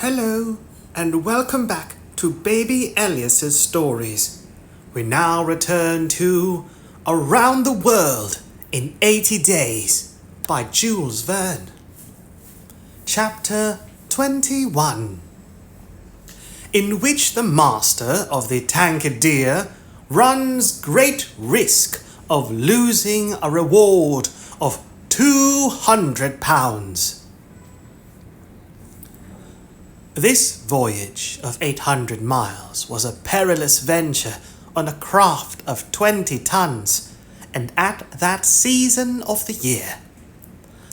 Hello, and welcome back to Baby Elias's stories. We now return to Around the World in 80 Days by Jules Verne. Chapter 21, in which the master of the Tankadere runs great risk of losing a reward of £200. This voyage of 800 miles was a perilous venture on a craft of 20 tons, and at that season of the year.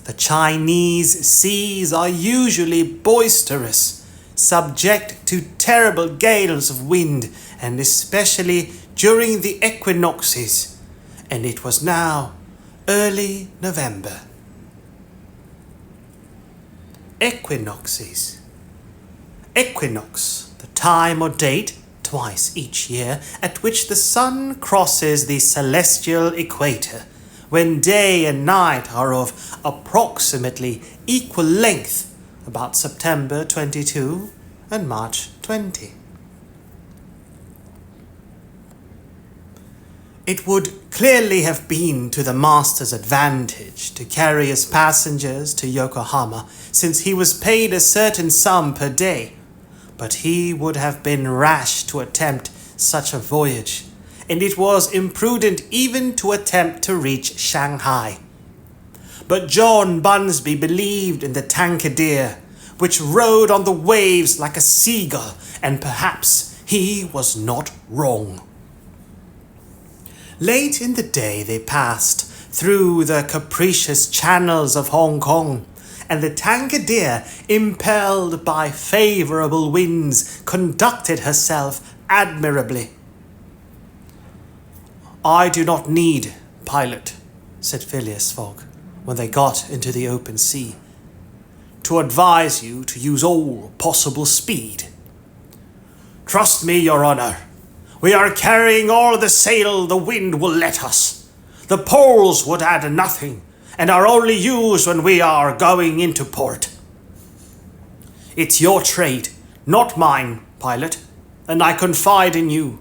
The Chinese seas are usually boisterous, subject to terrible gales of wind, and especially during the equinoxes, and it was now early November. Equinoxes. Equinox, the time or date, twice each year, at which the sun crosses the celestial equator, when day and night are of approximately equal length, about September 22 and March 20. It would clearly have been to the master's advantage to carry his passengers to Yokohama, since he was paid a certain sum per day. But he would have been rash to attempt such a voyage, and it was imprudent even to attempt to reach Shanghai. But John Bunsby believed in the Tankadere, which rode on the waves like a seagull, and perhaps he was not wrong. Late in the day they passed through the capricious channels of Hong Kong, and the Tankadere, impelled by favourable winds, conducted herself admirably. "I do not need, pilot," said Phileas Fogg, when they got into the open sea, "to advise you to use all possible speed." "Trust me, your honour. We are carrying all the sail the wind will let us. The poles would add nothing, and are only used when we are going into port." "It's your trade, not mine, pilot, and I confide in you."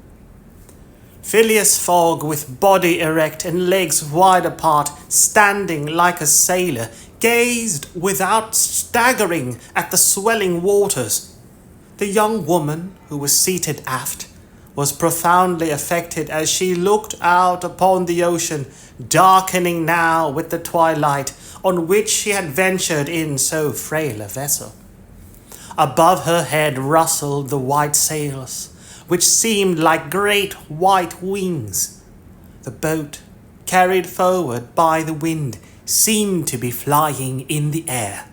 Phileas Fogg, with body erect and legs wide apart, standing like a sailor, gazed without staggering at the swelling waters. The young woman, who was seated aft, was profoundly affected as she looked out upon the ocean, darkening now with the twilight, on which she had ventured in so frail a vessel. Above her head rustled the white sails, which seemed like great white wings. The boat, carried forward by the wind, seemed to be flying in the air.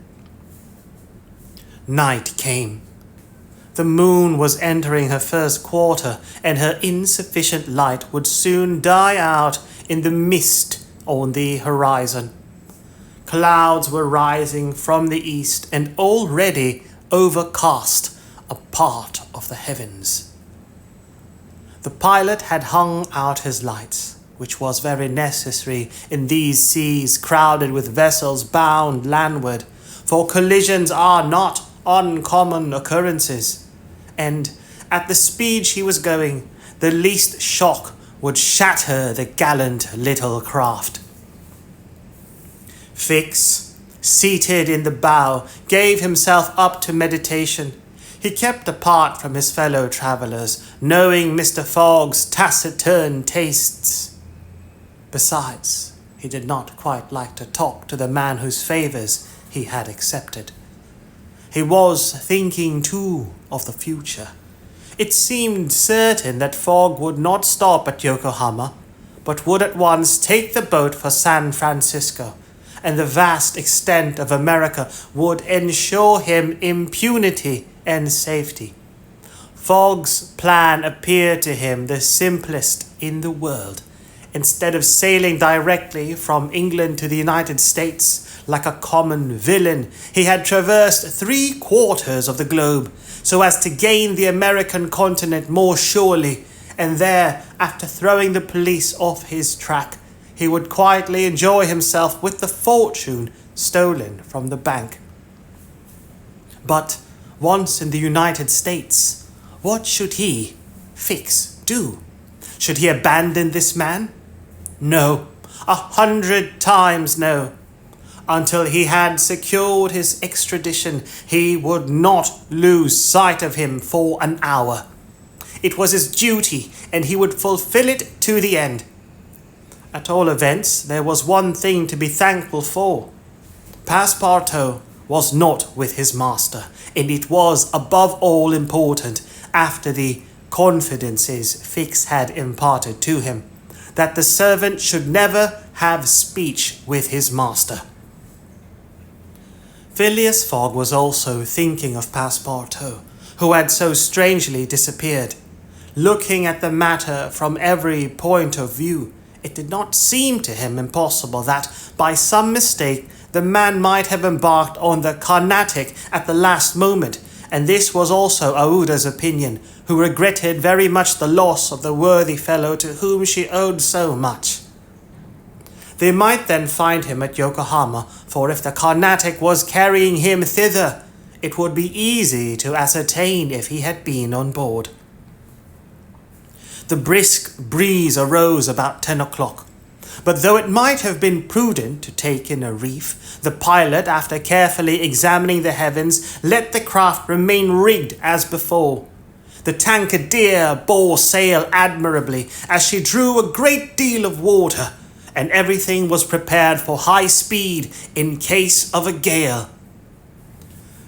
Night came. The moon was entering her first quarter, and her insufficient light would soon die out in the mist on the horizon. Clouds were rising from the east and already overcast a part of the heavens. The pilot had hung out his lights, which was very necessary in these seas crowded with vessels bound landward, for collisions are not uncommon occurrences, and at the speed she was going, the least shock would shatter the gallant little craft. Fix, seated in the bow, gave himself up to meditation. He kept apart from his fellow travellers, knowing Mr. Fogg's taciturn tastes. Besides, he did not quite like to talk to the man whose favours he had accepted. He was thinking, too, of the future. It seemed certain that Fogg would not stop at Yokohama, but would at once take the boat for San Francisco, and the vast extent of America would ensure him impunity and safety. Fogg's plan appeared to him the simplest in the world. Instead of sailing directly from England to the United States, like a common villain, he had traversed 3/4 of the globe, so as to gain the American continent more surely, and there, after throwing the police off his track, he would quietly enjoy himself with the fortune stolen from the bank. But once in the United States, what should he, Fix, do? Should he abandon this man? No, 100 times no. Until he had secured his extradition, he would not lose sight of him for an hour. It was his duty, and he would fulfill it to the end. At all events, there was one thing to be thankful for. Passepartout was not with his master, and it was above all important, after the confidences Fix had imparted to him, that the servant should never have speech with his master. Phileas Fogg was also thinking of Passepartout, who had so strangely disappeared. Looking at the matter from every point of view, it did not seem to him impossible that, by some mistake, the man might have embarked on the Carnatic at the last moment, and this was also Aouda's opinion, who regretted very much the loss of the worthy fellow to whom she owed so much. They might then find him at Yokohama, for if the Carnatic was carrying him thither, it would be easy to ascertain if he had been on board. The brisk breeze arose about 10 o'clock, but though it might have been prudent to take in a reef, the pilot, after carefully examining the heavens, let the craft remain rigged as before. The Tankadere bore sail admirably, as she drew a great deal of water, and everything was prepared for high speed in case of a gale.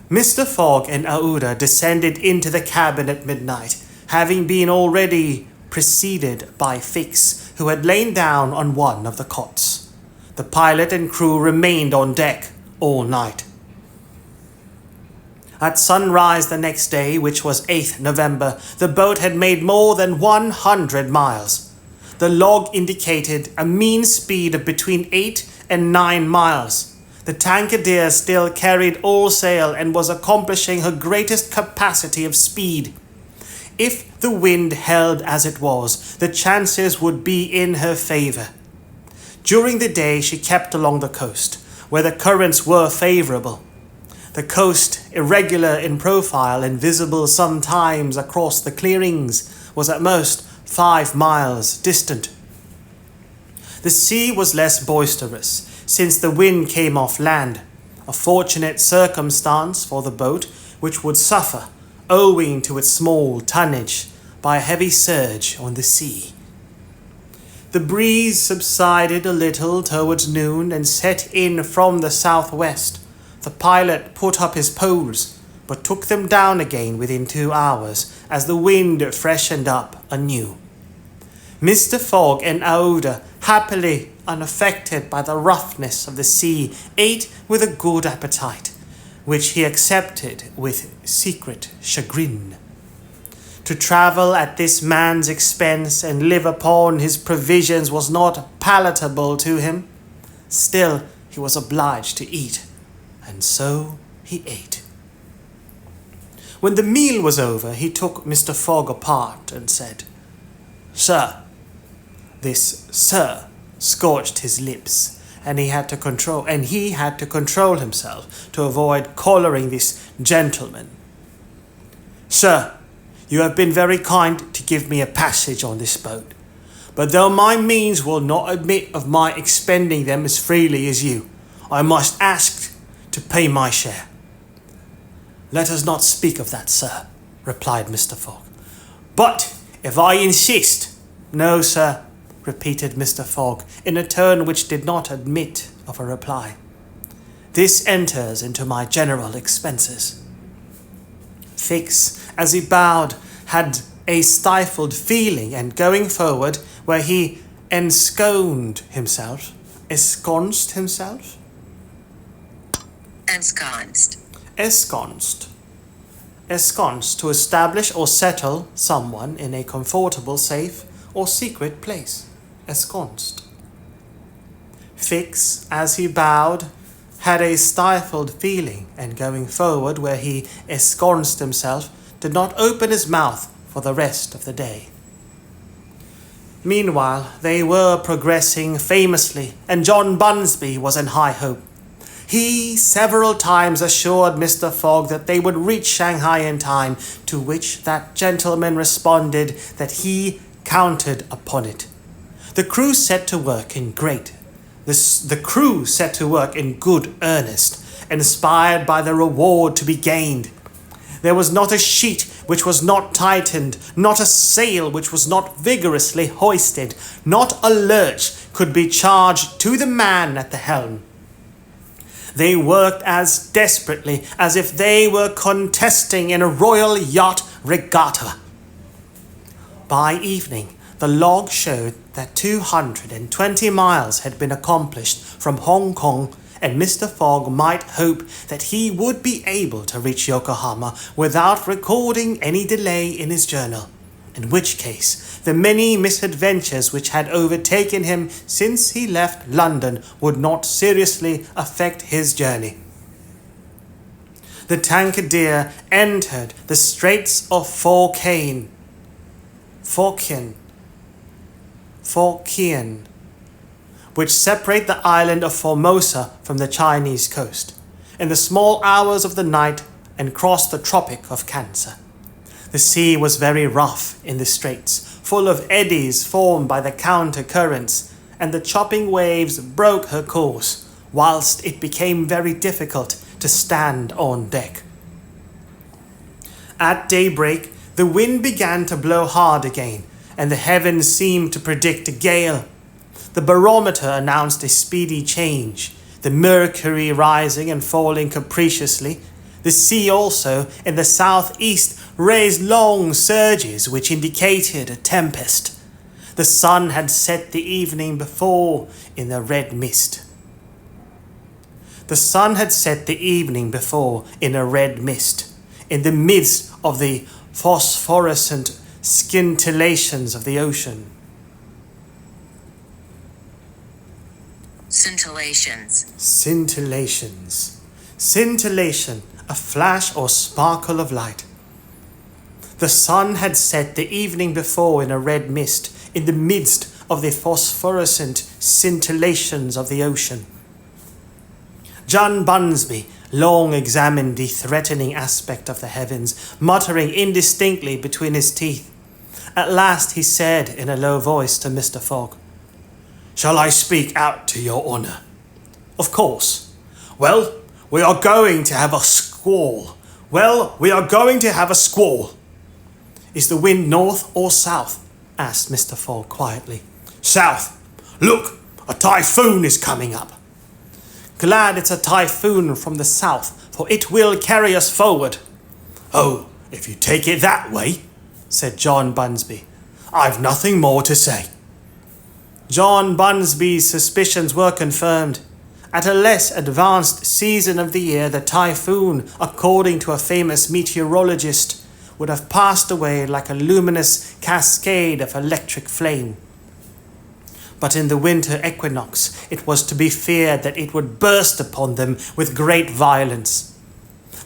Mr. Fogg and Aouda descended into the cabin at midnight, having been already preceded by Fix, who had lain down on one of the cots. The pilot and crew remained on deck all night. At sunrise the next day, which was 8th November, the boat had made more than 100 miles. The log indicated a mean speed of between 8 and 9 miles. The Tankadere still carried all sail and was accomplishing her greatest capacity of speed. If the wind held as it was, the chances would be in her favour. During the day she kept along the coast, where the currents were favourable. The coast, irregular in profile and visible sometimes across the clearings, was at most 5 miles distant. The sea was less boisterous, since the wind came off land, a fortunate circumstance for the boat, which would suffer, owing to its small tonnage, by a heavy surge on the sea. The breeze subsided a little towards noon and set in from the southwest. The pilot put up his poles, but took them down again within 2 hours, as the wind freshened up anew. Mr. Fogg and Aouda, happily unaffected by the roughness of the sea, ate with a good appetite, which he accepted with secret chagrin. To travel at this man's expense and live upon his provisions was not palatable to him. Still, he was obliged to eat, and so he ate. When the meal was over, he took Mr. Fogg apart and said, "Sir." This "sir" scorched his lips, and he had to control himself to avoid collaring this gentleman. "Sir, you have been very kind to give me a passage on this boat, but though my means will not admit of my expending them as freely as you, I must ask to pay my share." "Let us not speak of that, sir," replied Mr. Fogg. "But if I insist—" "No, sir," repeated Mr. Fogg, in a tone which did not admit of a reply. "This enters into my general expenses." Fix, as he bowed, had a stifled feeling, and going forward, where he ensconced himself. Ensconced, to establish or settle someone in a comfortable, safe, or secret place. Ensconced. Fix, as he bowed, had a stifled feeling, and going forward, where he ensconced himself, did not open his mouth for the rest of the day. Meanwhile, they were progressing famously, and John Bunsby was in high hope. He several times assured Mr. Fogg that they would reach Shanghai in time, to which that gentleman responded that he counted upon it. The crew set to work in good earnest, inspired by the reward to be gained. There was not a sheet which was not tightened, not a sail which was not vigorously hoisted, not a lurch could be charged to the man at the helm. They worked as desperately as if they were contesting in a royal yacht regatta. By evening, the log showed that 220 miles had been accomplished from Hong Kong, and Mr. Fogg might hope that he would be able to reach Yokohama without recording any delay in his journal, in which case the many misadventures which had overtaken him since he left London would not seriously affect his journey. The Tankadere entered the Straits of Fokien, which separate the island of Formosa from the Chinese coast, in the small hours of the night, and crossed the Tropic of Cancer. The sea was very rough in the straits, full of eddies formed by the counter currents, and the chopping waves broke her course, whilst it became very difficult to stand on deck. At daybreak, the wind began to blow hard again, and the heavens seemed to predict a gale. The barometer announced a speedy change, the mercury rising and falling capriciously. The sea also, in the southeast, raised long surges which indicated a tempest. The sun had set the evening before in a red mist. In the midst of the phosphorescent scintillations of the ocean. Scintillation, a flash or sparkle of light. The sun had set the evening before in a red mist, in the midst of the phosphorescent scintillations of the ocean. John Bunsby long examined the threatening aspect of the heavens, muttering indistinctly between his teeth. At last he said in a low voice to Mr. Fogg, "Shall I speak out to your honour?" "Of course." Well, we are going to have a squall. Is the wind north or south?" asked Mr. Fogg quietly. "South. Look, a typhoon is coming up." "Glad it's a typhoon from the south, for it will carry us forward." "Oh, if you take it that way," said John Bunsby, "I've nothing more to say." John Bunsby's suspicions were confirmed. At a less advanced season of the year, the typhoon, according to a famous meteorologist, would have passed away like a luminous cascade of electric flame. But in the winter equinox, it was to be feared that it would burst upon them with great violence.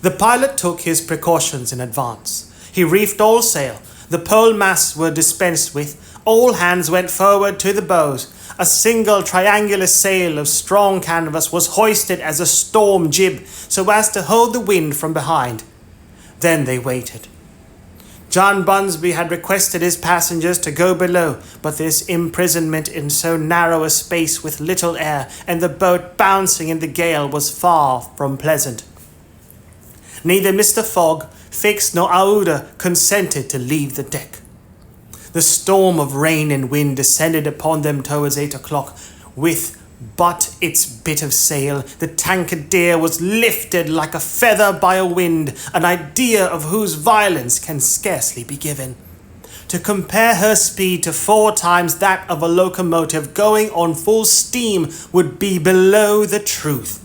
The pilot took his precautions in advance. He reefed all sail. The pole masts were dispensed with. All hands went forward to the bows. A single triangular sail of strong canvas was hoisted as a storm jib, so as to hold the wind from behind. Then they waited. John Bunsby had requested his passengers to go below, but this imprisonment in so narrow a space with little air, and the boat bouncing in the gale, was far from pleasant. Neither Mr. Fogg, Fix, nor Aouda consented to leave the deck. The storm of rain and wind descended upon them towards 8 o'clock. With but its bit of sail, the Tankadere was lifted like a feather by a wind, an idea of whose violence can scarcely be given. To compare her speed to 4 times that of a locomotive going on full steam would be below the truth.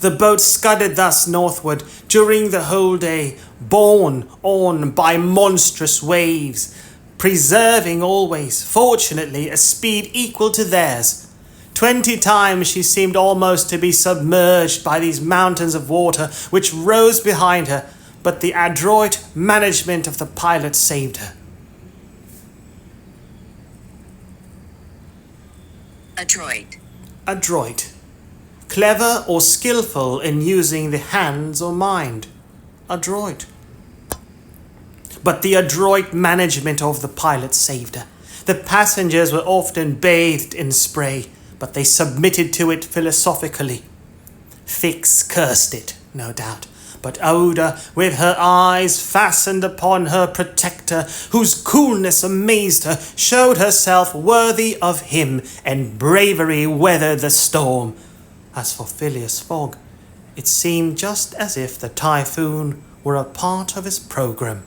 The boat scudded thus northward during the whole day, borne on by monstrous waves, preserving always, fortunately, a speed equal to theirs. 20 times she seemed almost to be submerged by these mountains of water which rose behind her, but the adroit management of the pilot saved her. Adroit. clever or skillful in using the hands or mind. Adroit. But the adroit management of the pilot saved her. The passengers were often bathed in spray, but they submitted to it philosophically. Fix cursed it, no doubt, but Oda, with her eyes fastened upon her protector, whose coolness amazed her, showed herself worthy of him, and bravery weathered the storm. As for Phileas Fogg, it seemed just as if the typhoon were a part of his program.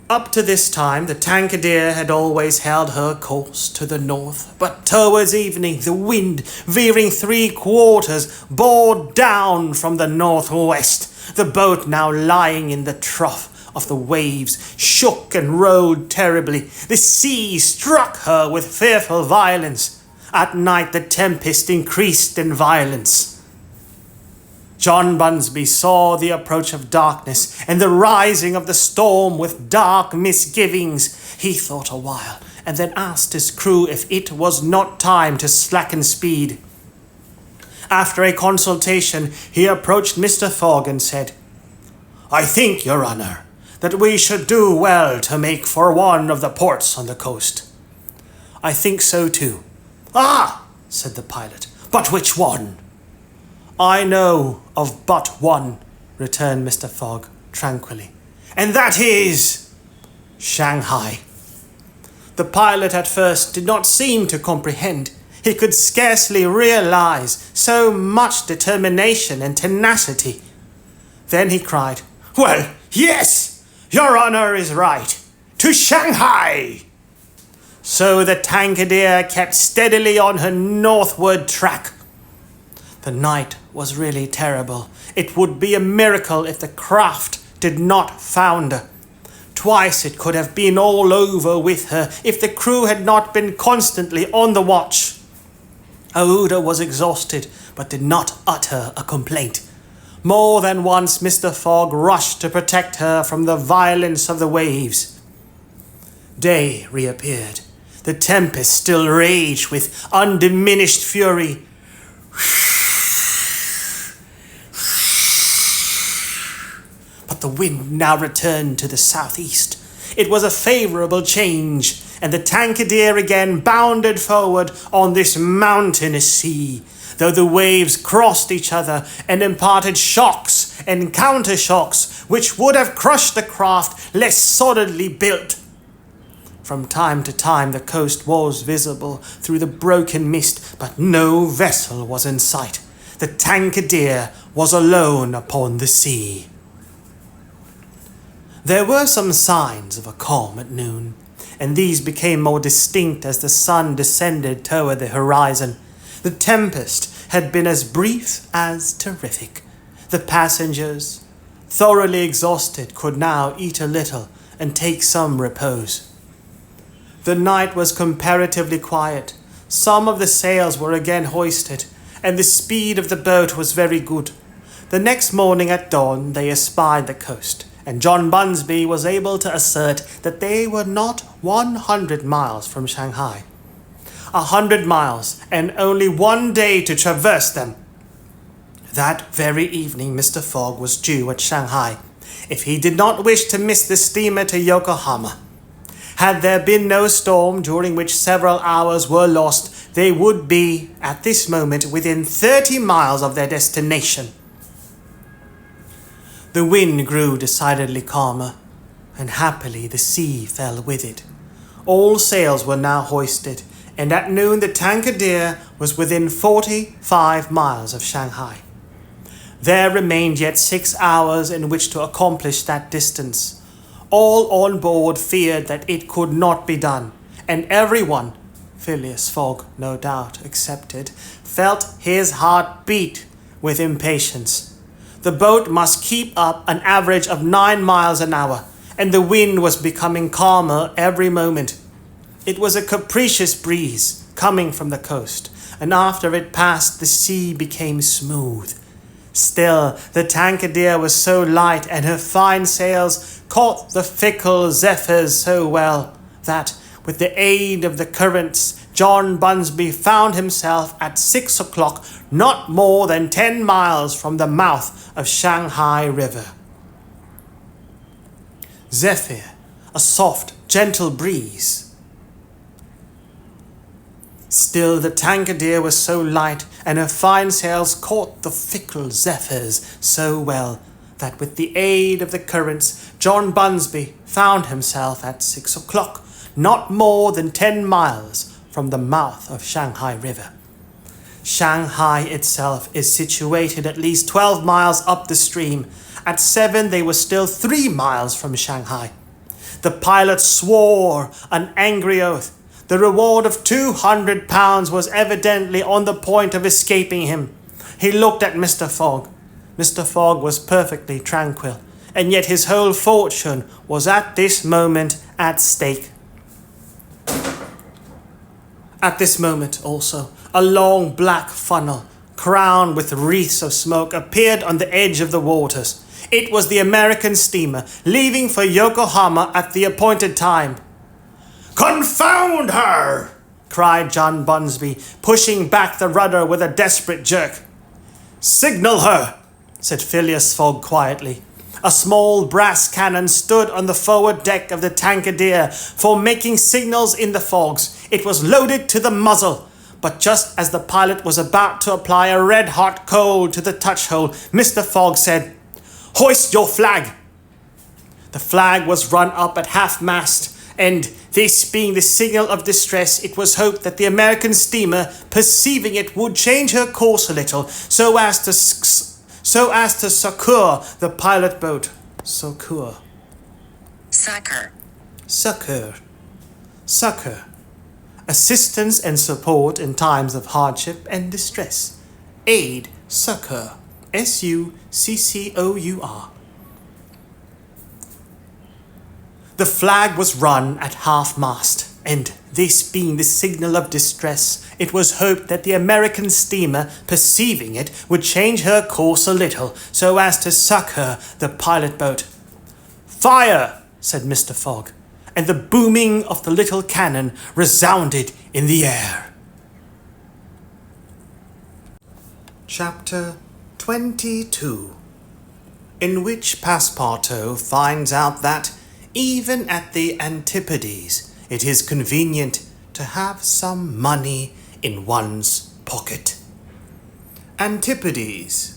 Up to this time, the Tankadere had always held her course to the north, but towards evening the wind, veering 3/4, bore down from the northwest. The boat, now lying in the trough of the waves, shook and rolled terribly. The sea struck her with fearful violence. At night the tempest increased in violence. John Bunsby saw the approach of darkness and the rising of the storm with dark misgivings. He thought a while, and then asked his crew if it was not time to slacken speed. After a consultation, he approached Mr. Fogg and said, "I think, Your Honour, that we should do well to make for one of the ports on the coast." "I think so too." "Ah," said the pilot, "but which one?" "I know of but one," returned Mr. Fogg tranquilly, "and that is Shanghai." The pilot at first did not seem to comprehend. He could scarcely realize so much determination and tenacity. Then he cried, "Well, yes, Your Honour is right. To Shanghai!" So the Tankadere kept steadily on her northward track. The night was really terrible. It would be a miracle if the craft did not founder. Twice it could have been all over with her if the crew had not been constantly on the watch. Aouda was exhausted, but did not utter a complaint. More than once Mr. Fogg rushed to protect her from the violence of the waves. Day reappeared. The tempest still raged with undiminished fury. But the wind now returned to the southeast. It was a favourable change, and the Tankadere again bounded forward on this mountainous sea, though the waves crossed each other and imparted shocks and countershocks which would have crushed the craft less solidly built. From time to time the coast was visible through the broken mist, but no vessel was in sight. The Tankadere was alone upon the sea. There were some signs of a calm at noon, and these became more distinct as the sun descended toward the horizon. The tempest had been as brief as terrific. The passengers, thoroughly exhausted, could now eat a little and take some repose. The night was comparatively quiet. Some of the sails were again hoisted, and the speed of the boat was very good. The next morning at dawn they espied the coast, and John Bunsby was able to assert that they were not 100 miles from Shanghai. 100 miles, and only 1 day to traverse them. That very evening Mr. Fogg was due at Shanghai, if he did not wish to miss the steamer to Yokohama. Had there been no storm during which several hours were lost, they would be, at this moment, within 30 miles of their destination. The wind grew decidedly calmer, and happily the sea fell with it. All sails were now hoisted, and at noon the Tankadere was within 45 miles of Shanghai. There remained yet 6 hours in which to accomplish that distance. All on board feared that it could not be done, and everyone, Phileas Fogg no doubt excepted, felt his heart beat with impatience. The boat must keep up an average of 9 miles an hour, and the wind was becoming calmer every moment. It was a capricious breeze coming from the coast, and after it passed the sea became smooth. Still, the Tankadere was so light, and her fine sails caught the fickle zephyrs so well, that, with the aid of the currents, John Bunsby found himself at 6 o'clock, not more than 10 miles from the mouth of Shanghai River. Zephyr, a soft, gentle breeze. Still the Tankadere was so light, and her fine sails caught the fickle zephyrs so well, that with the aid of the currents, John Bunsby found himself at 6 o'clock, not more than 10 miles from the mouth of Shanghai River. Shanghai itself is situated at least 12 miles up the stream. At 7 they were still 3 miles from Shanghai. The pilot swore an angry oath. The reward of £200 was evidently on the point of escaping him. He looked at Mr. Fogg. Mr. Fogg was perfectly tranquil, and yet his whole fortune was at this moment at stake. At this moment, also, a long black funnel, crowned with wreaths of smoke, appeared on the edge of the waters. It was the American steamer, leaving for Yokohama at the appointed time. "Confound her!" cried John Bunsby, pushing back the rudder with a desperate jerk. "Signal her," said Phileas Fogg quietly. A small brass cannon stood on the forward deck of the Tankadere for making signals in the fogs. It was loaded to the muzzle, but just as the pilot was about to apply a red-hot coal to the touch-hole, Mr. Fogg said, "Hoist your flag." The flag was run up at half-mast, and this being the signal of distress, it was hoped that the American steamer, perceiving it, would change her course a little, so as to succour the pilot boat. Succour. Assistance and support in times of hardship and distress. Aid, succour. Succour. The flag was run at half-mast, and this being the signal of distress, it was hoped that the American steamer, perceiving it, would change her course a little, so as to succour the pilot boat. "Fire!" said Mr. Fogg, and the booming of the little cannon resounded in the air. Chapter 22, in which Passepartout finds out that, even at the Antipodes, it is convenient to have some money in one's pocket. Antipodes.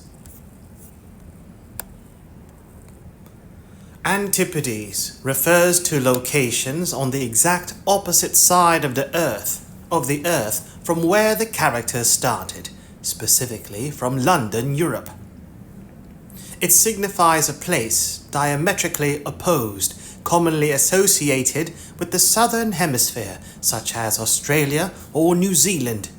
Antipodes refers to locations on the exact opposite side of the earth from where the character started, specifically from London, Europe. It signifies a place diametrically opposed, commonly associated with the southern hemisphere, such as Australia or New Zealand.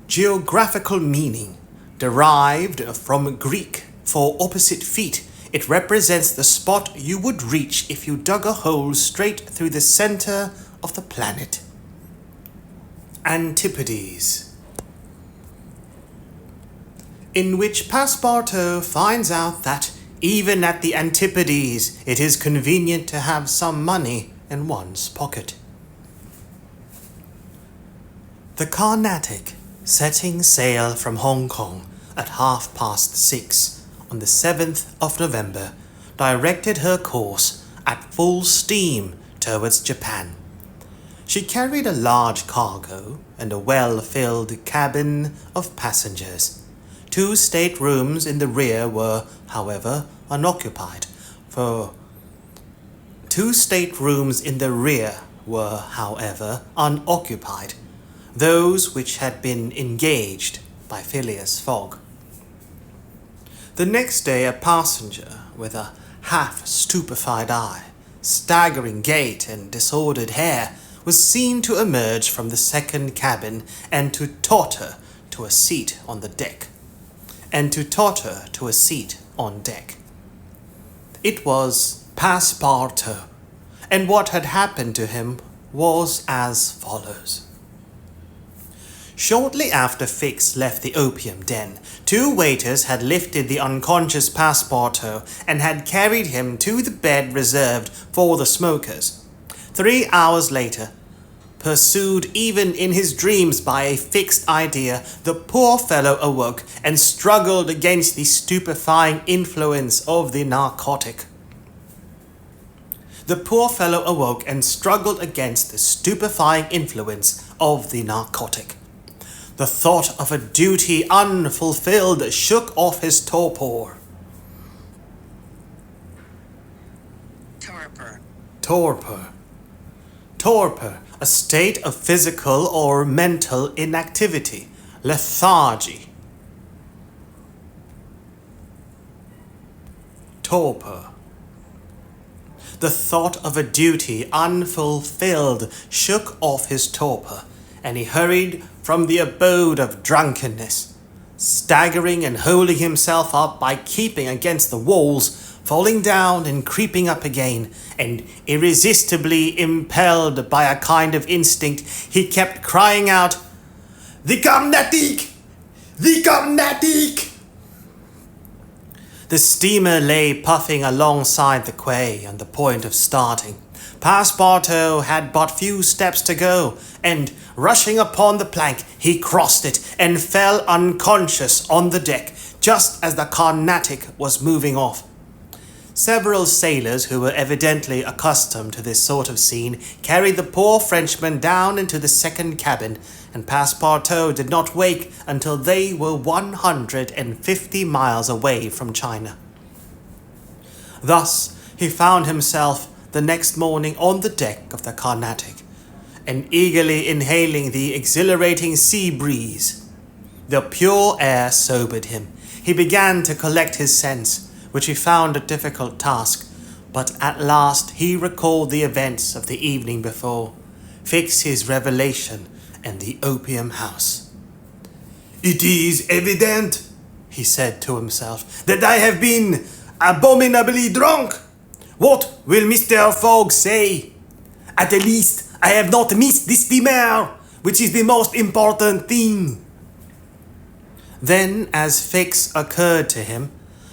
Geographical meaning, derived from Greek for opposite feet, it represents the spot you would reach if you dug a hole straight through the center of the planet. Antipodes, in which Passepartout finds out that even at the Antipodes, it is convenient to have some money in one's pocket. The Carnatic, setting sail from Hong Kong at 6:30 on the 7th of November, directed her course at full steam towards Japan. She carried a large cargo and a well-filled cabin of passengers. 2 staterooms in the rear were, however, unoccupied, those which had been engaged by Phileas Fogg. The next day a passenger with a half-stupefied eye, staggering gait and disordered hair was seen to emerge from the second cabin and to totter to a seat on deck. It was Passepartout, and what had happened to him was as follows. Shortly after Fix left the opium den, 2 waiters had lifted the unconscious Passepartout and had carried him to the bed reserved for the smokers. 3 hours later, Pursued even in his dreams by a fixed idea, the poor fellow awoke and struggled against the stupefying influence of the narcotic. The poor fellow awoke and struggled against the stupefying influence of the narcotic. The thought of a duty unfulfilled shook off his torpor. Torpor, a state of physical or mental inactivity, lethargy. Torpor. The thought of a duty unfulfilled shook off his torpor, and he hurried from the abode of drunkenness, staggering and holding himself up by keeping against the walls, falling down and creeping up again, and irresistibly impelled by a kind of instinct, he kept crying out, "The Carnatic! The Carnatic!" The steamer lay puffing alongside the quay on the point of starting. Passepartout had but few steps to go, and, rushing upon the plank, he crossed it and fell unconscious on the deck, just as the Carnatic was moving off. Several sailors who were evidently accustomed to this sort of scene carried the poor Frenchman down into the second cabin, and Passepartout did not wake until they were 150 miles away from China. Thus, he found himself the next morning on the deck of the Carnatic, and eagerly inhaling the exhilarating sea breeze. The pure air sobered him. He began to collect his sense, which he found a difficult task, but at last he recalled the events of the evening before, fixed his revelation and the opium house. "It is evident," he said to himself, "that I have been abominably drunk. What will Mr. Fogg say? At the least, I have not missed the steamer, which is the most important thing." Then, as fix occurred to him,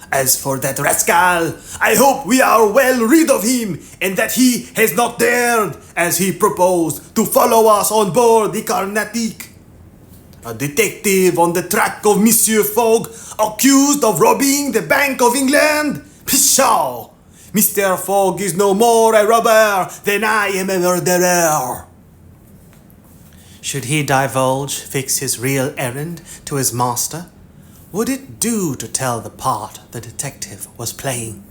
"As for that rascal, I hope we are well rid of him, and that he has not dared, as he proposed, to follow us on board the Carnatic. A detective on the track of Monsieur Fogg, accused of robbing the Bank of England? Pshaw! Mr. Fogg is no more a robber than I am a murderer." Should he divulge Fix his real errand to his master? Would it do to tell the part the detective was playing?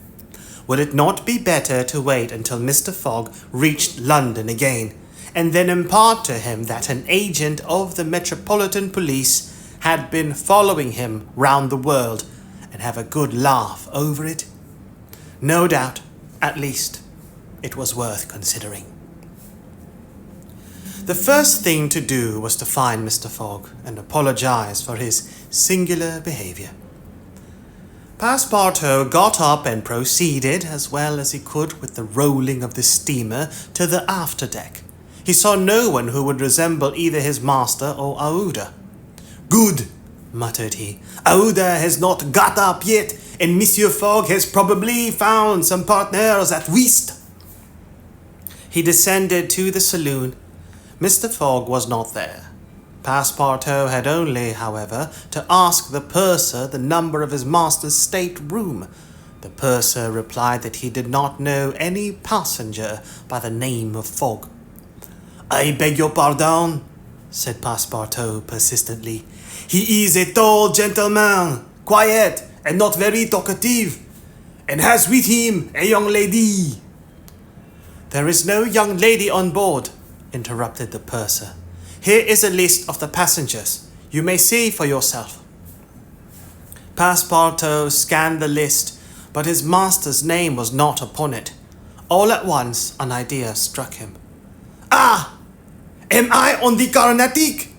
Would it not be better to wait until Mr. Fogg reached London again, and then impart to him that an agent of the Metropolitan Police had been following him round the world, and have a good laugh over it? No doubt, at least, it was worth considering. The first thing to do was to find Mr. Fogg and apologize for his singular behavior. Passepartout got up and proceeded, as well as he could with the rolling of the steamer, to the afterdeck. He saw no one who would resemble either his master or Aouda. "Good," muttered he. "Aouda has not got up yet, and Monsieur Fogg has probably found some partners at whist." He descended to the saloon. Mr. Fogg was not there. Passepartout had only, however, to ask the purser the number of his master's state-room. The purser replied that he did not know any passenger by the name of Fogg. "I beg your pardon," said Passepartout persistently. "He is a tall gentleman, quiet and not very talkative, and has with him a young lady." "There is no young lady on board," interrupted the purser. "Here is a list of the passengers. You may see for yourself." Passepartout scanned the list, but his master's name was not upon it. All at once an idea struck him. "Ah! Am I on the Carnatic?"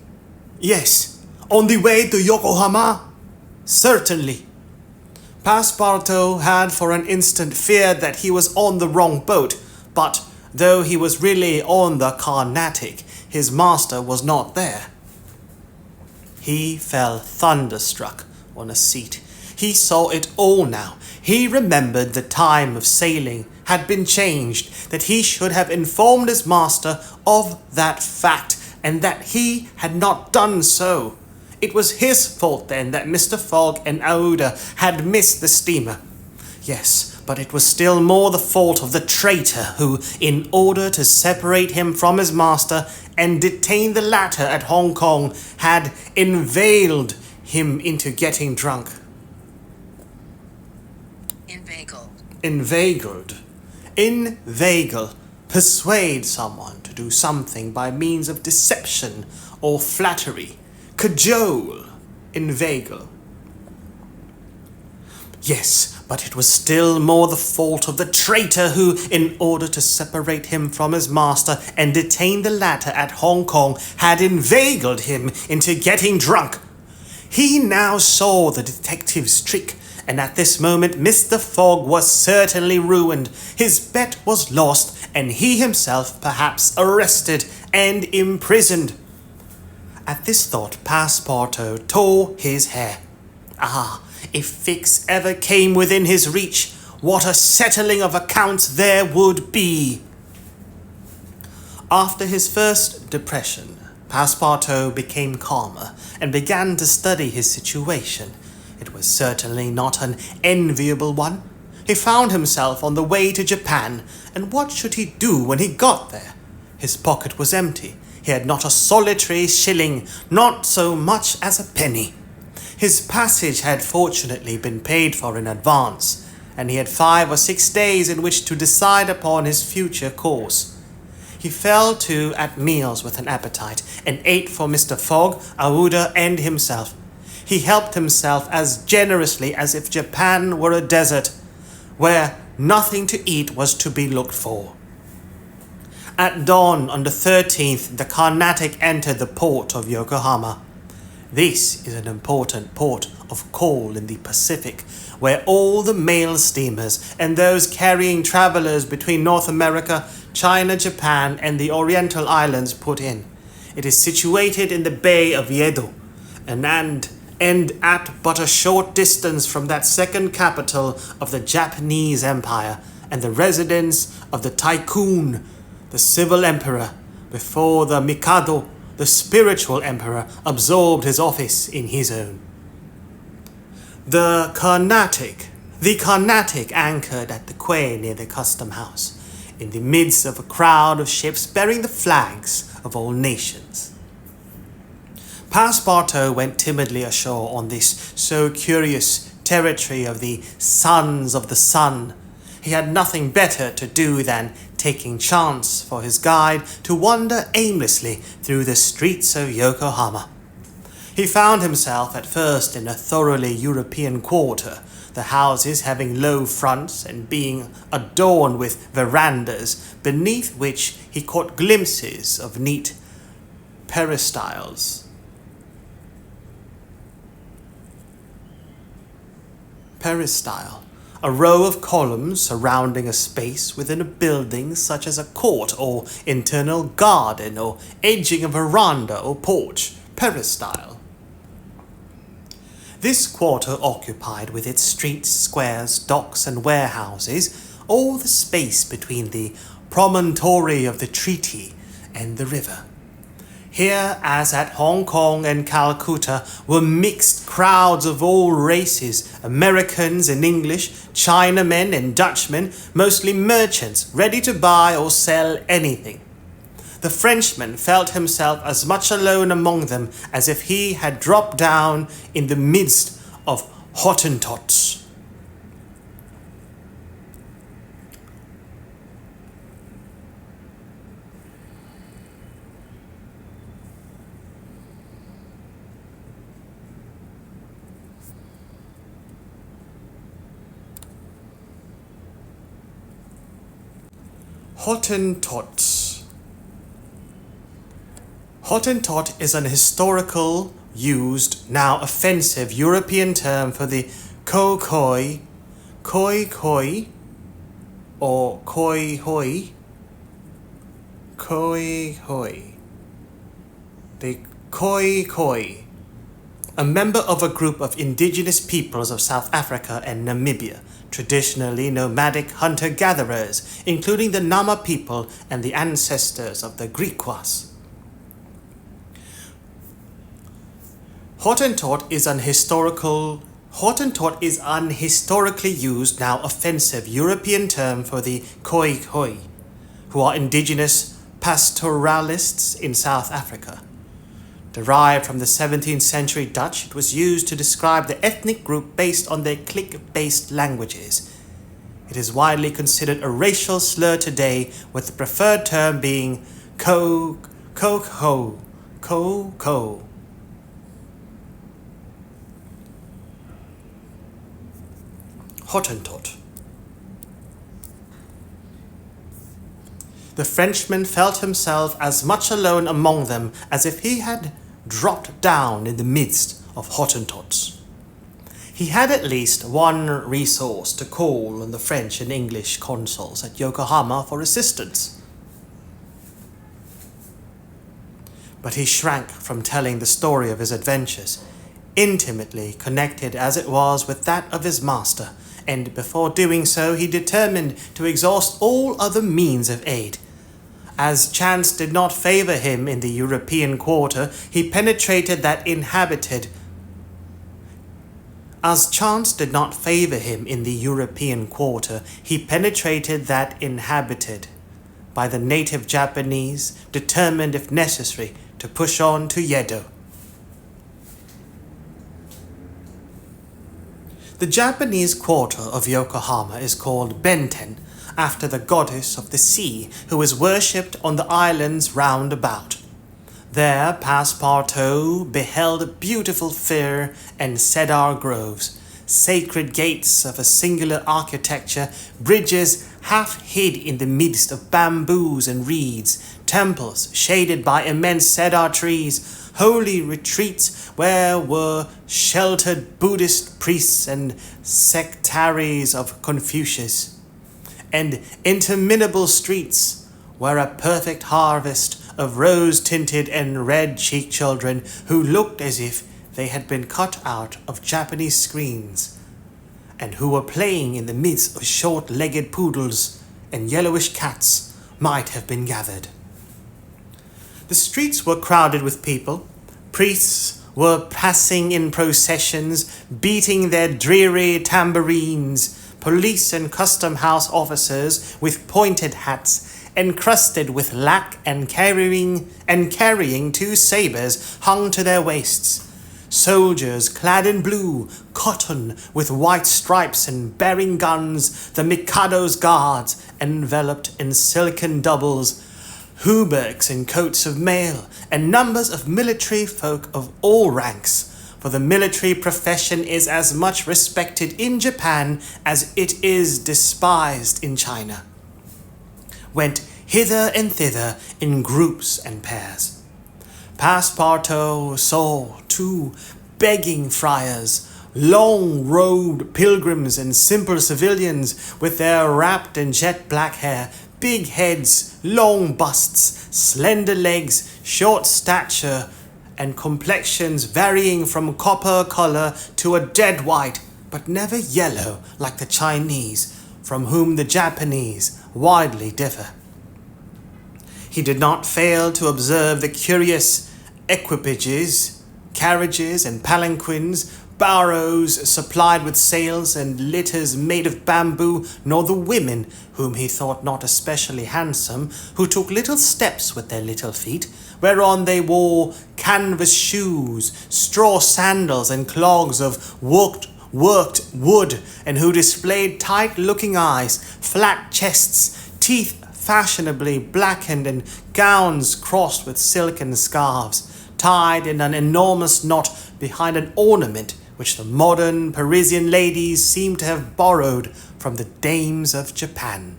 "Yes." "On the way to Yokohama?" "Certainly." Passepartout had for an instant feared that he was on the wrong boat, but though he was really on the Carnatic, his master was not there. He fell thunderstruck on a seat. He saw it all now. He remembered the time of sailing had been changed, that he should have informed his master of that fact, and that he had not done so. It was his fault then that Mr. Fogg and Aouda had missed the steamer. Yes, but it was still more the fault of the traitor who, in order to separate him from his master and detain the latter at Hong Kong, had inveigled him into getting drunk. Inveigle. Persuade someone to do something by means of deception or flattery. Cajole. Inveigle. Yes, but it was still more the fault of the traitor who, in order to separate him from his master and detain the latter at Hong Kong, had inveigled him into getting drunk. He now saw the detective's trick, and at this moment Mr. Fogg was certainly ruined. His bet was lost, and he himself perhaps arrested and imprisoned. At this thought, Passepartout tore his hair. Ah, if Fix ever came within his reach, what a settling of accounts there would be! After his first depression, Passepartout became calmer and began to study his situation. It was certainly not an enviable one. He found himself on the way to Japan, and what should he do when he got there? His pocket was empty. He had not a solitary shilling, not so much as a penny. His passage had fortunately been paid for in advance, and he had 5 or 6 days in which to decide upon his future course. He fell to at meals with an appetite, and ate for Mr. Fogg, Aouda, and himself. He helped himself as generously as if Japan were a desert, where nothing to eat was to be looked for. At dawn on the 13th, the Carnatic entered the port of Yokohama. This is an important port of call in the Pacific, where all the mail steamers and those carrying travelers between North America, China, Japan, and the Oriental Islands put in. It is situated in the Bay of Yedo, and at but a short distance from that second capital of the Japanese Empire, and the residence of the Tycoon, the civil emperor, before the Mikado, the spiritual emperor, absorbed his office in his own. The Carnatic anchored at the quay near the custom house, in the midst of a crowd of ships bearing the flags of all nations. Passepartout went timidly ashore on this so curious territory of the Sons of the Sun. He had nothing better to do than, taking chance for his guide, to wander aimlessly through the streets of Yokohama. He found himself at first in a thoroughly European quarter, the houses having low fronts and being adorned with verandas, beneath which he caught glimpses of neat peristyles. Peristyle, a row of columns surrounding a space within a building such as a court or internal garden or edging a veranda or porch. Peristyle. This quarter occupied with its streets, squares, docks, and warehouses all the space between the promontory of the treaty and the river. Here, as at Hong Kong and Calcutta, were mixed crowds of all races, Americans and English, Chinamen and Dutchmen, mostly merchants, ready to buy or sell anything. The Frenchman felt himself as much alone among them as if he had dropped down in the midst of Hottentots. Hottentots. Hottentot is an historical, used, now offensive European term for the khoi, or khoi hoi. The khoi, a member of a group of indigenous peoples of South Africa and Namibia, traditionally nomadic hunter-gatherers, including the Nama people and the ancestors of the Griquas. Hottentot is an historically used, now offensive European term for the Khoikhoi, who are indigenous pastoralists in South Africa. Derived from the 17th century Dutch, it was used to describe the ethnic group based on their clique-based languages. It is widely considered a racial slur today, with the preferred term being Ko. Hottentot. The Frenchman felt himself as much alone among them as if he had dropped down in the midst of Hottentots. He had at least one resource to call on the French and English consuls at Yokohama for assistance. But he shrank from telling the story of his adventures, intimately connected as it was with that of his master, and before doing so he determined to exhaust all other means of aid. As chance did not favor him in the European quarter, he penetrated that inhabited by the native Japanese, determined if necessary to push on to Yedo. The Japanese quarter of Yokohama is called Benten, after the goddess of the sea, who is worshipped on the islands round about. There Passepartout beheld beautiful fir and cedar groves, sacred gates of a singular architecture, bridges half hid in the midst of bamboos and reeds, temples shaded by immense cedar trees, holy retreats where were sheltered Buddhist priests and sectaries of Confucius, and interminable streets where a perfect harvest of rose-tinted and red-cheeked children who looked as if they had been cut out of Japanese screens, and who were playing in the midst of short-legged poodles and yellowish cats might have been gathered. The streets were crowded with people. Priests were passing in processions, beating their dreary tambourines. Police and custom house officers with pointed hats, encrusted with lac and carrying 2 sabres hung to their waists. Soldiers clad in blue, cotton with white stripes and bearing guns, the Mikado's guards, enveloped in silken doubles, hauberks and coats of mail, and numbers of military folk of all ranks, for the military profession is as much respected in Japan as it is despised in China, went hither and thither in groups and pairs. Passepartout saw 2 begging friars, long-robed pilgrims and simple civilians with their wrapped and jet-black hair, big heads, long busts, slender legs, short stature, and complexions varying from copper color to a dead white, but never yellow like the Chinese, from whom the Japanese widely differ. He did not fail to observe the curious equipages, carriages and palanquins, barrows supplied with sails and litters made of bamboo, nor the women, whom he thought not especially handsome, who took little steps with their little feet, whereon they wore canvas shoes, straw sandals, and clogs of worked wood, and who displayed tight-looking eyes, flat chests, teeth fashionably blackened, and gowns crossed with silken scarves, tied in an enormous knot behind an ornament which the modern Parisian ladies seem to have borrowed from the dames of Japan.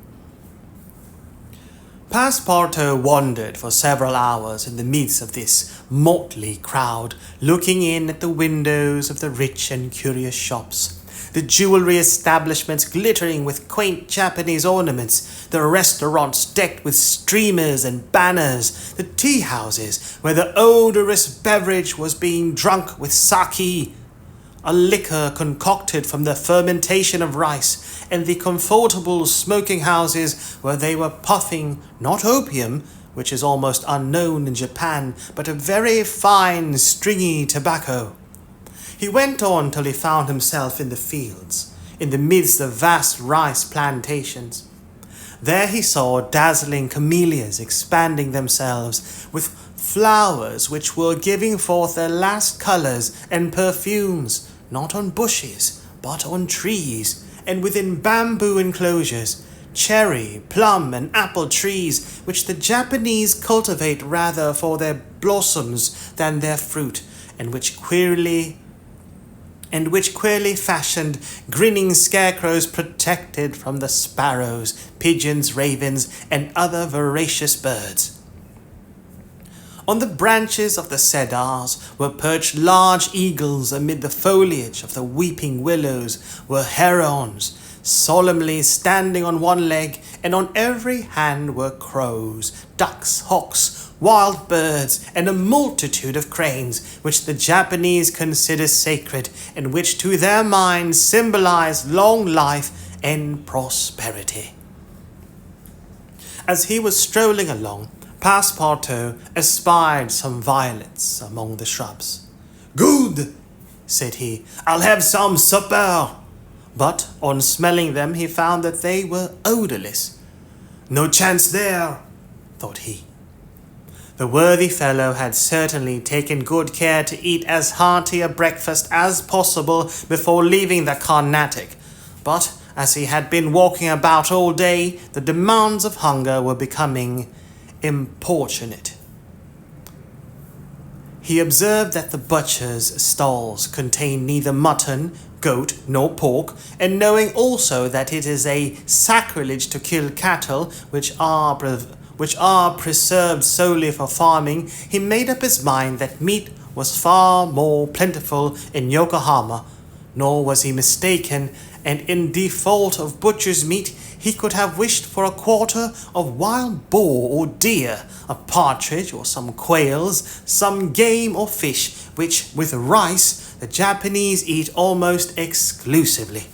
Passepartout wandered for several hours in the midst of this motley crowd, looking in at the windows of the rich and curious shops, the jewelry establishments glittering with quaint Japanese ornaments, the restaurants decked with streamers and banners, the tea houses where the odorous beverage was being drunk with sake, a liquor concocted from the fermentation of rice, and the comfortable smoking houses where they were puffing not opium, which is almost unknown in Japan, but a very fine, stringy tobacco. He went on till he found himself in the fields, in the midst of vast rice plantations. There he saw dazzling camellias expanding themselves with flowers which were giving forth their last colours and perfumes, not on bushes, but on trees, and within bamboo enclosures, cherry, plum, and apple trees, which the Japanese cultivate rather for their blossoms than their fruit, and which queerly fashioned, grinning scarecrows protected from the sparrows, pigeons, ravens, and other voracious birds. On the branches of the cedars were perched large eagles. Amid the foliage of the weeping willows were herons, solemnly standing on one leg, and on every hand were crows, ducks, hawks, wild birds, and a multitude of cranes, which the Japanese consider sacred, and which to their minds symbolize long life and prosperity. As he was strolling along, Passepartout espied some violets among the shrubs. "Good," said he, "I'll have some supper." But on smelling them he found that they were odorless. "No chance there," thought he. The worthy fellow had certainly taken good care to eat as hearty a breakfast as possible before leaving the Carnatic, but as he had been walking about all day, the demands of hunger were becoming importunate. He observed that the butcher's stalls contained neither mutton, goat, nor pork, and knowing also that it is a sacrilege to kill cattle which are preserved solely for farming, he made up his mind that meat was far more plentiful in Yokohama, nor was he mistaken, and in default of butcher's meat, he could have wished for a quarter of wild boar or deer, a partridge or some quails, some game or fish, which, with rice, the Japanese eat almost exclusively.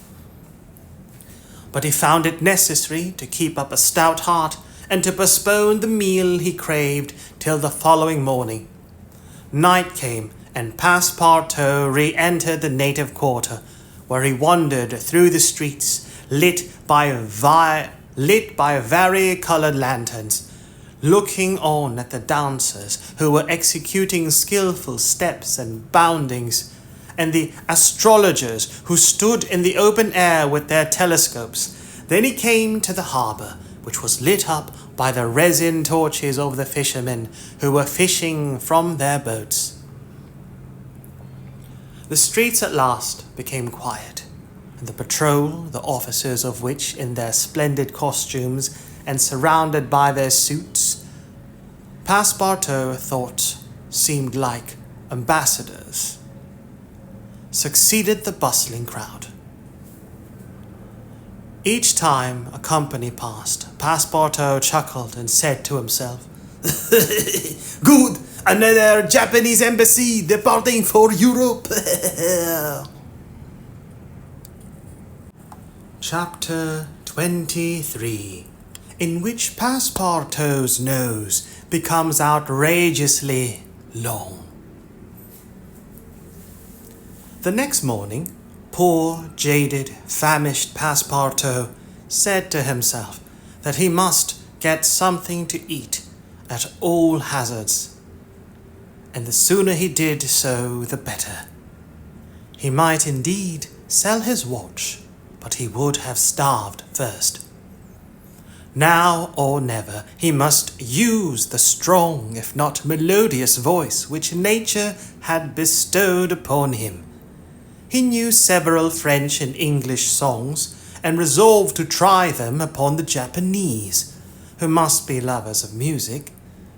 But he found it necessary to keep up a stout heart and to postpone the meal he craved till the following morning. Night came, and Passepartout re-entered the native quarter, where he wandered through the streets, lit by vari-coloured lanterns, looking on at the dancers who were executing skilful steps and boundings, and the astrologers who stood in the open air with their telescopes. Then he came to the harbour, which was lit up by the resin torches of the fishermen who were fishing from their boats. The streets at last became quiet, and the patrol, the officers of which, in their splendid costumes and surrounded by their suits, Passepartout thought seemed like ambassadors, succeeded the bustling crowd. Each time a company passed, Passepartout chuckled and said to himself, "Good! Another Japanese embassy departing for Europe!" Chapter 23, in which Passepartout's nose becomes outrageously long. The next morning, poor, jaded, famished Passepartout said to himself that he must get something to eat at all hazards, and the sooner he did so, the better. He might indeed sell his watch, but he would have starved first. Now or never, he must use the strong, if not melodious voice which nature had bestowed upon him. He knew several French and English songs, and resolved to try them upon the Japanese, who must be lovers of music,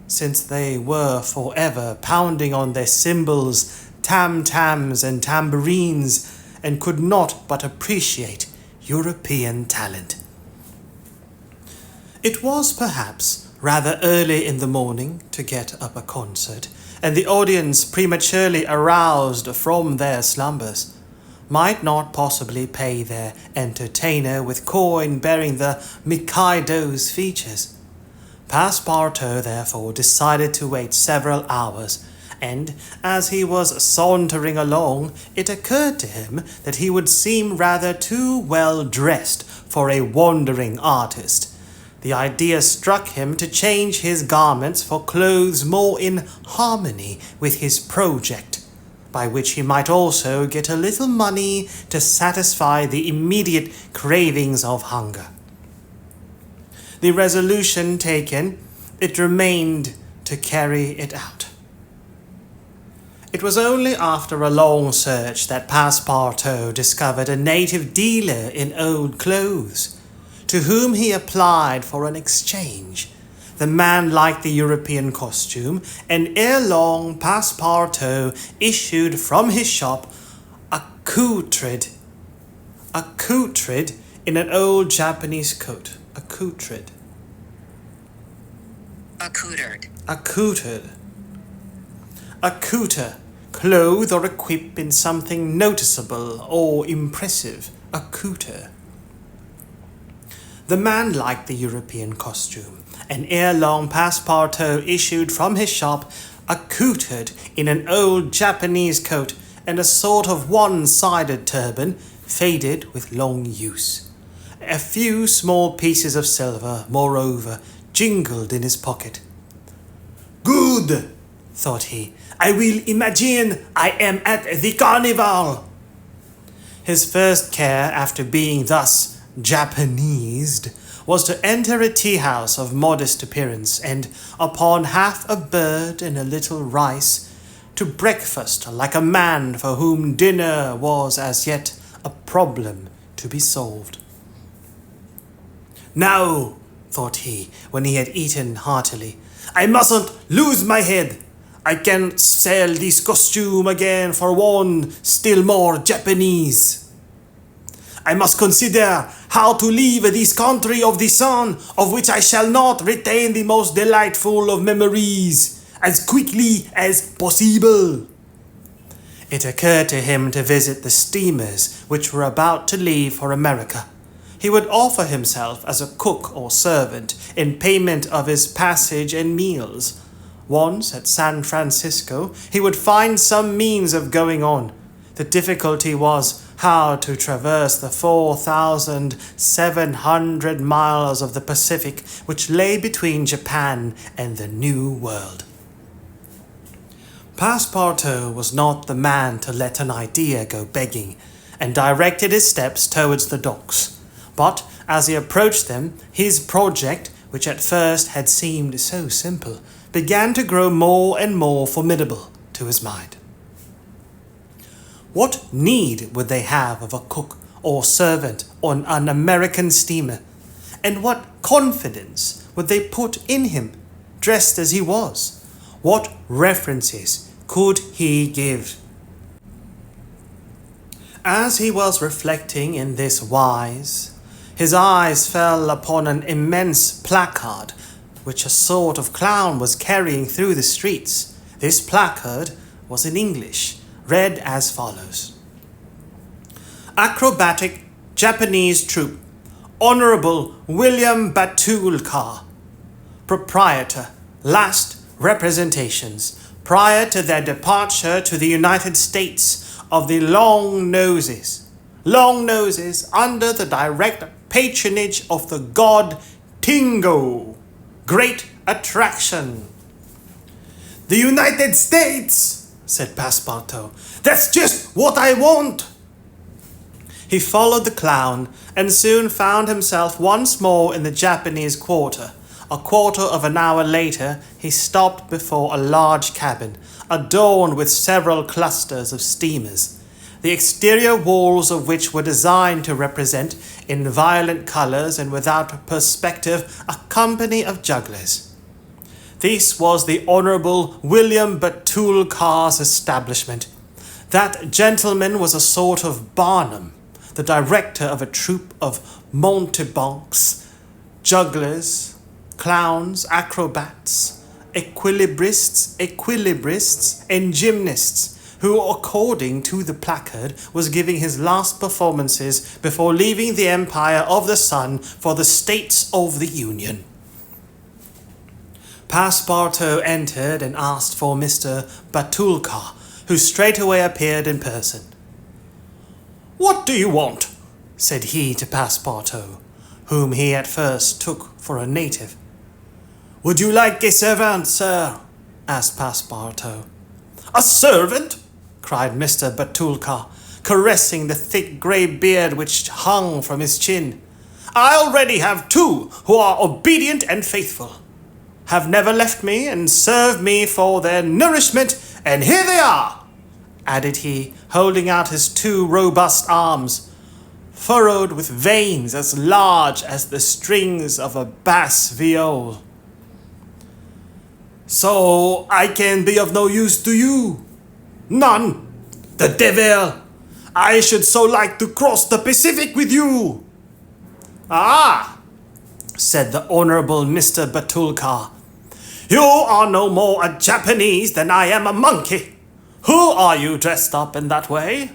since they were forever pounding on their cymbals, tam-tams, and tambourines, and could not but appreciate European talent. It was perhaps rather early in the morning to get up a concert, and the audience prematurely aroused from their slumbers. might not possibly pay their entertainer with coin bearing the Mikaido's features. Passepartout therefore decided to wait several hours, and as he was sauntering along, it occurred to him that he would seem rather too well dressed for a wandering artist. The idea struck him to change his garments for clothes more in harmony with his project, by which he might also get a little money to satisfy the immediate cravings of hunger. The resolution taken, it remained to carry it out. It was only after a long search that Passepartout discovered a native dealer in old clothes, to whom he applied for an exchange. The man liked the European costume, and ere long Passepartout issued from his shop accoutred in an old Japanese coat. Accoutred. Accouter, clothe or equip in something noticeable or impressive. Accouter. The man liked the European costume, and ere long Passepartout issued from his shop accoutred in an old Japanese coat and a sort of one-sided turban, faded with long use. A few small pieces of silver, moreover, jingled in his pocket. "Good," thought he, "I will imagine I am at the carnival." His first care, after being thus Japanesed, was to enter a tea-house of modest appearance, and, upon half a bird and a little rice, to breakfast like a man for whom dinner was as yet a problem to be solved. "Now," thought he, when he had eaten heartily, "I mustn't lose my head. I can sell this costume again for one still more Japanese. I must consider how to leave this country of the sun, of which I shall not retain the most delightful of memories, as quickly as possible." It occurred to him to visit the steamers which were about to leave for America. He would offer himself as a cook or servant in payment of his passage and meals. Once at San Francisco, he would find some means of going on. The difficulty was how to traverse the 4,700 miles of the Pacific which lay between Japan and the New World. Passepartout was not the man to let an idea go begging, and directed his steps towards the docks. But as he approached them, his project, which at first had seemed so simple, began to grow more and more formidable to his mind. What need would they have of a cook or servant on an American steamer? And what confidence would they put in him, dressed as he was? What references could he give? As he was reflecting in this wise, his eyes fell upon an immense placard which a sort of clown was carrying through the streets. This placard was in English, read as follows: "Acrobatic Japanese Troupe, Honorable William Batulcar, Proprietor, last representations, prior to their departure to the United States, of the Long Noses, under the direct patronage of the god Tingo. Great attraction." "The United States," said Passepartout. "That's just what I want." He followed the clown and soon found himself once more in the Japanese quarter. A quarter of an hour later, he stopped before a large cabin, adorned with several clusters of steamers, the exterior walls of which were designed to represent, in violent colours and without perspective, a company of jugglers. This was the Honourable William Batulcar's establishment. That gentleman was a sort of Barnum, the director of a troupe of mountebanks, jugglers, clowns, acrobats, equilibrists, and gymnasts, who, according to the placard, was giving his last performances before leaving the Empire of the Sun for the States of the Union. Passepartout entered and asked for Mr. Batulcar, who straightway appeared in person. "What do you want?" said he to Passepartout, whom he at first took for a native. "Would you like a servant, sir?" asked Passepartout. "A servant?" cried Mr. Batulcar, caressing the thick grey beard which hung from his chin. "I already have 2 who are obedient and faithful, have never left me and serve me for their nourishment, and here they are," added he, holding out his 2 robust arms, furrowed with veins as large as the strings of a bass viol. "So I can be of no use to you?" "None. The devil! I should so like to cross the Pacific with you." "Ah," said the Honourable Mr. Batulcar, "you are no more a Japanese than I am a monkey. Who are you dressed up in that way?"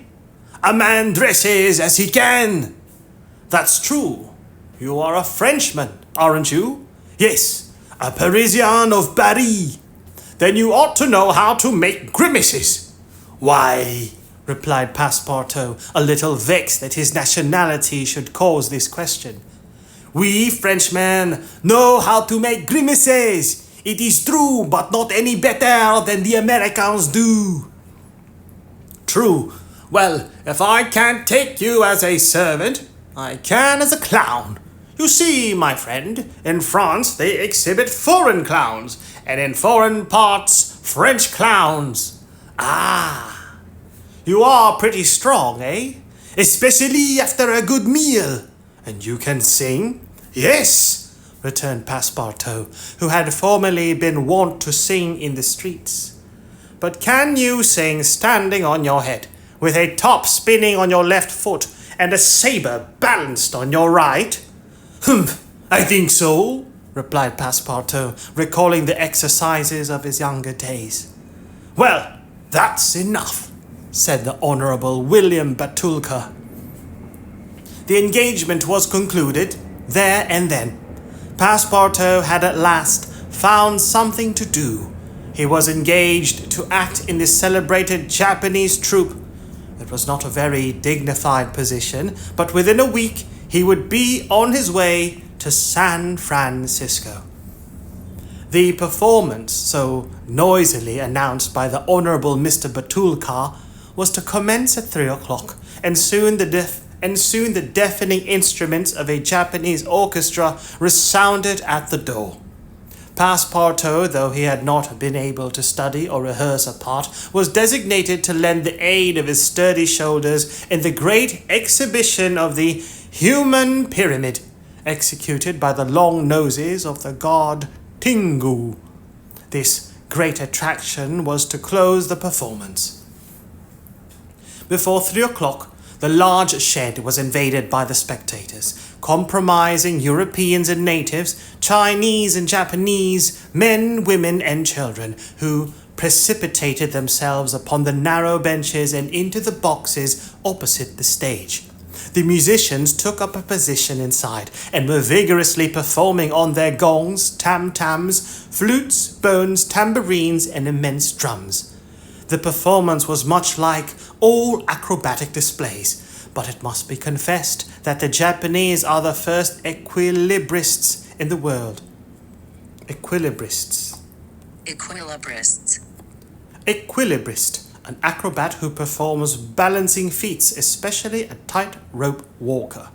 "A man dresses as he can." "That's true. You are a Frenchman, aren't you?" "Yes, a Parisian of Paris." "Then you ought to know how to make grimaces." "Why," replied Passepartout, a little vexed that his nationality should cause this question, "we Frenchmen know how to make grimaces. It is true, but not any better than the Americans do." "True. Well, if I can't take you as a servant, I can as a clown. You see, my friend, in France they exhibit foreign clowns, and in foreign parts French clowns." "Ah, you are pretty strong, eh? Especially after a good meal. And you can sing?" "Yes," returned Passepartout, who had formerly been wont to sing in the streets. "But can you sing standing on your head, with a top spinning on your left foot, and a sabre balanced on your right?" "Humph, I think so," replied Passepartout, recalling the exercises of his younger days. "Well, that's enough," said the Honourable William Batulcar. The engagement was concluded there and then. Passepartout had at last found something to do. He was engaged to act in the celebrated Japanese troupe. It was not a very dignified position, but within a week he would be on his way to San Francisco. The performance, so noisily announced by the Honourable Mr. Batulcar, was to commence at 3 o'clock, and soon the deafening instruments of a Japanese orchestra resounded at the door. Passepartout, though he had not been able to study or rehearse a part, was designated to lend the aid of his sturdy shoulders in the great exhibition of the Human Pyramid, executed by the long noses of the god Tingu. This great attraction was to close the performance. Before 3 o'clock, the large shed was invaded by the spectators, comprising Europeans and natives, Chinese and Japanese, men, women, and children, who precipitated themselves upon the narrow benches and into the boxes opposite the stage. The musicians took up a position inside and were vigorously performing on their gongs, tam-tams, flutes, bones, tambourines, and immense drums. The performance was much like all acrobatic displays, but it must be confessed that the Japanese are the first equilibrists in the world. Equilibrists. Equilibrist, an acrobat who performs balancing feats, especially a tight-rope walker.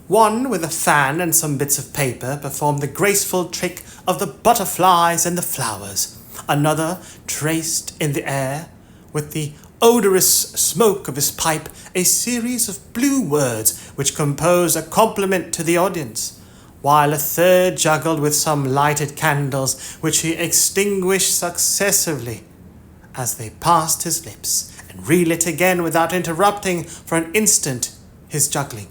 One, with a fan and some bits of paper, performed the graceful trick of the butterflies and the flowers. Another traced in the air, with the odorous smoke of his pipe, a series of blue words which composed a compliment to the audience, while a third juggled with some lighted candles which he extinguished successively as they passed his lips, and relit again without interrupting for an instant his juggling.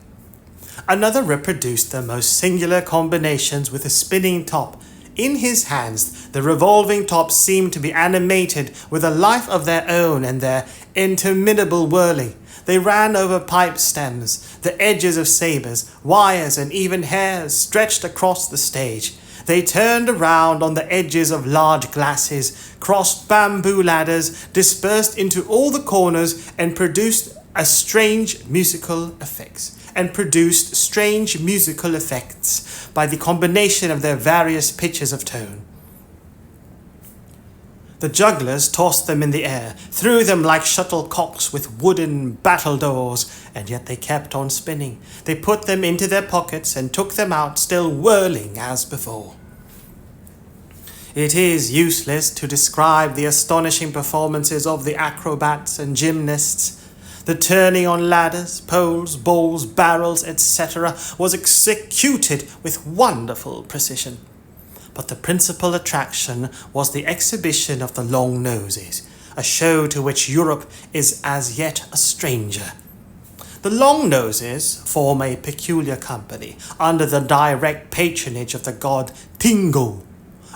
Another reproduced the most singular combinations with a spinning top, In his hands, the revolving tops seemed to be animated with a life of their own, and their interminable whirling. They ran over pipe stems, the edges of sabres, wires, and even hairs stretched across the stage. They turned around on the edges of large glasses, crossed bamboo ladders, dispersed into all the corners, and produced strange musical effects by the combination of their various pitches of tone. The jugglers tossed them in the air, threw them like shuttlecocks with wooden battledores, and yet they kept on spinning. They put them into their pockets and took them out, still whirling as before. It is useless to describe the astonishing performances of the acrobats and gymnasts. The turning on ladders, poles, balls, barrels, etc. was executed with wonderful precision. But the principal attraction was the exhibition of the long noses, a show to which Europe is as yet a stranger. The long noses form a peculiar company, under the direct patronage of the god Tingo.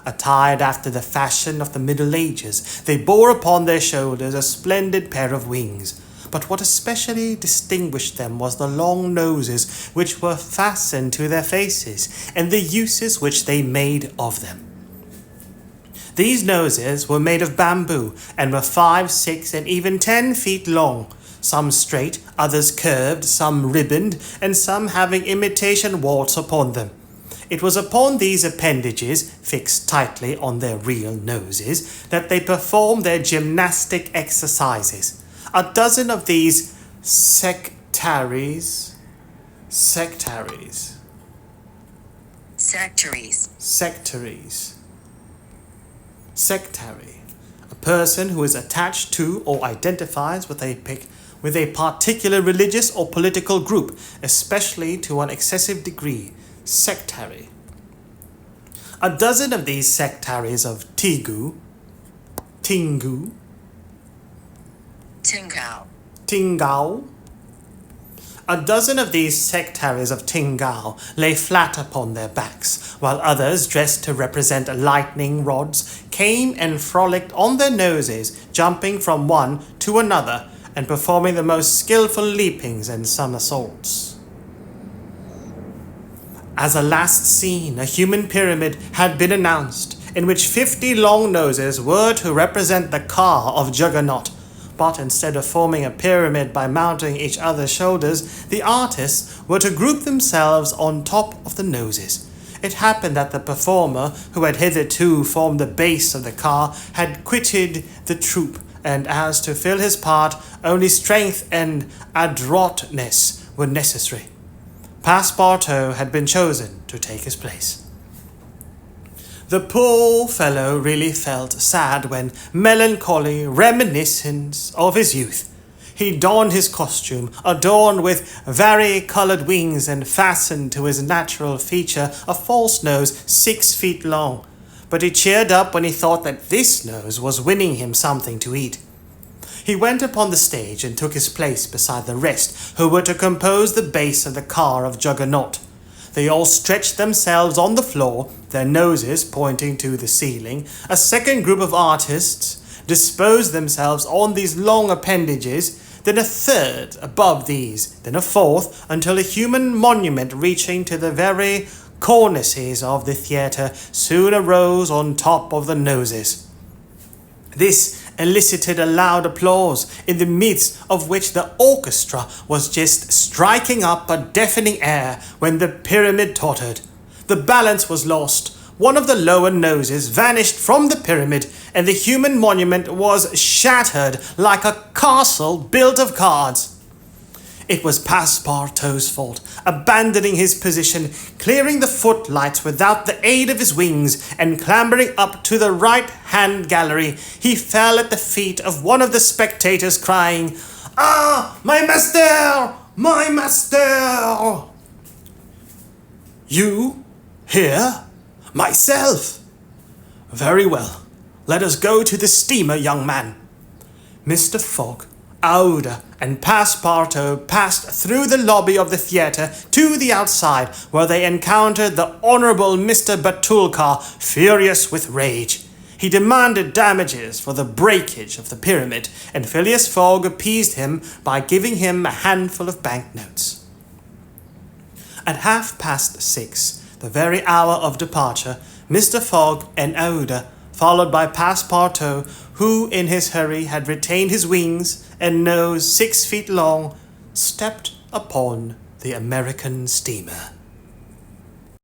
Attired after the fashion of the Middle Ages, they bore upon their shoulders a splendid pair of wings. But what especially distinguished them was the long noses which were fastened to their faces, and the uses which they made of them. These noses were made of bamboo, and were 5, 6, and even 10 feet long, some straight, others curved, some ribboned, and some having imitation warts upon them. It was upon these appendages, fixed tightly on their real noses, that they performed their gymnastic exercises. A dozen of these sectaries, a person who is attached to or identifies with a particular religious or political group, especially to an excessive degree, sectary. A dozen of these sectaries of Tingau, a dozen of these sectaries of Tingau lay flat upon their backs, while others, dressed to represent lightning rods, came and frolicked on their noses, jumping from one to another, and performing the most skilful leapings and somersaults. As a last scene, a human pyramid had been announced, in which 50 long noses were to represent the car of Juggernaut. But instead of forming a pyramid by mounting each other's shoulders, the artists were to group themselves on top of the noses. It happened that the performer, who had hitherto formed the base of the car, had quitted the troupe, and as to fill his part, only strength and adroitness were necessary. Passepartout had been chosen to take his place. The poor fellow really felt sad when, melancholy reminiscence of his youth, he donned his costume, adorned with vari-coloured wings and fastened to his natural feature a false nose 6 feet long. But he cheered up when he thought that this nose was winning him something to eat. He went upon the stage and took his place beside the rest, who were to compose the base of the car of Juggernaut. They all stretched themselves on the floor, their noses pointing to the ceiling. A second group of artists disposed themselves on these long appendages, then a third above these, then a fourth, until a human monument reaching to the very cornices of the theatre soon arose on top of the noses. This elicited a loud applause, in the midst of which the orchestra was just striking up a deafening air when the pyramid tottered. The balance was lost. One of the lower noses vanished from the pyramid, and the human monument was shattered like a castle built of cards. It was Passepartout's fault. Abandoning his position, clearing the footlights without the aid of his wings, and clambering up to the right-hand gallery, he fell at the feet of one of the spectators, crying, "Ah, my master! My master!" "You? Here? Myself? Very well. Let us go to the steamer, young man." Mr. Fogg, Aouda and Passepartout passed through the lobby of the theatre to the outside, where they encountered the Honourable Mr. Batulcar, furious with rage. He demanded damages for the breakage of the pyramid, and Phileas Fogg appeased him by giving him a handful of banknotes. At 6:30, the very hour of departure, Mr. Fogg and Aouda, followed by Passepartout, who in his hurry had retained his wings and nose 6 feet long, stepped upon the American steamer.